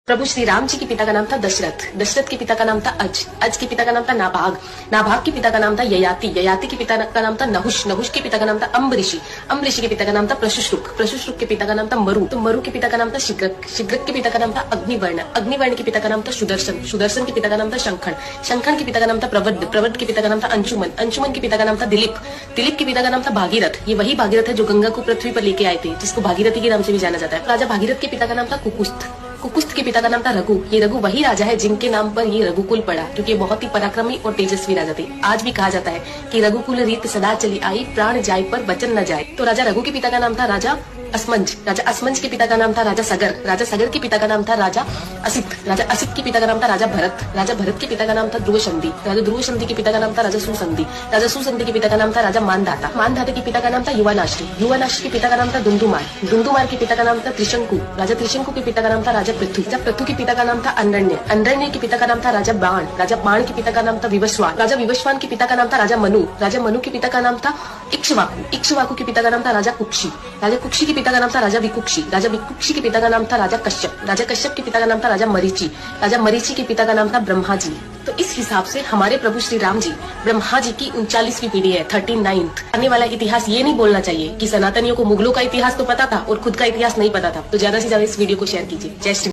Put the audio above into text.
प्रभु श्री राम जी के पिता का नाम था दशरथ, दशरथ के पिता का नाम था अज, अज के पिता का नाम था नाभाग, नाभाग के पिता का नाम था ययाति, ययाति के पिता का नाम था नहुष, नहुष के पिता का नाम था अम्बरीषि, अम्बरीषि के पिता का नाम था प्रशुश्रुक, प्रशुश्रुक के पिता का नाम था मरु, तो मरु के पिता का नाम था शिग्रक, शिग्रक के पिता का नाम था अग्निवर्ण, अग्निवर्ण के पिता का नाम था सुदर्शन, सुदर्शन के पिता का नाम था शंखण, शंखण के पिता का नाम था प्रवद्ध, प्रवद्ध के पिता का नाम था अंशुमन, अंशुमन के पिता का नाम था दिलीप, दिलीप के पिता का नाम था भागीरथ, ये वही भागीरथ है जो गंगा को पृथ्वी पर लेके आए थे, जिसको भागीरथी के नाम से भी जाना जाता है। राजा भागीरथ के पिता का नाम था कुकुस्थ, कुकुस्थ के पिता का नाम था रघु, ये रघु वही राजा है जिनके नाम पर ये रघुकुल पड़ा, क्योंकि ये बहुत ही पराक्रमी और तेजस्वी राजा थे। आज भी कहा जाता है कि रघुकुल रीत सदा चली आई, प्राण जाए पर वचन न जाए। तो राजा रघु के पिता का नाम था राजा असमंज, राजा असमंज के पिता का नाम था राजा सगर, राजा सगर के पिता का नाम था राजा असित, राजा असित के पिता का नाम था राजा भरत, राजा भरत के पिता का नाम था ध्रुव संधि, राजा ध्रुव संधि के पिता का नाम था राजा सुसंधि, राजा सुसंधि के पिता का नाम था राजा मानधाता, मानधाता के पिता का नाम था युवानाश्री, युवानाश्री के पिता का नाम था दुंदुमार, दुंदुमार के पिता का नाम था त्रिशंकु, राजा त्रिशंकु के पिता का नाम था राजा पृथु, राजा पृथु के पिता का नाम था अनरण्य, अनरण्य के पिता का नाम था राजा बाण, राजा बाण के पिता का नाम था विवस्वान, राजा विवस्वान के पिता का नाम था राजा मनु, राजा मनु के पिता का नाम था इक्ष्वाकु, इक्ष्वाकु के पिता का नाम था राजा कुक्षी, राजा कुक्षी के पिता का नाम था राजा विकुक्षी, राजा विकुक्षी के पिता का नाम था राजा कश्यप, राजा कश्यप के पिता का नाम था राजा मरीचि, राजा मरीचि के पिता का नाम था ब्रह्मा जी। तो इस हिसाब से हमारे प्रभु श्री राम जी ब्रह्मा जी की 39वीं पीढ़ी है, 39th। आने वाला इतिहास ये नहीं बोलना चाहिए कि सनातनियों को मुगलों का इतिहास तो पता था और खुद का इतिहास नहीं पता था। तो ज्यादा से ज्यादा इस वीडियो को शेयर कीजिए। जय श्री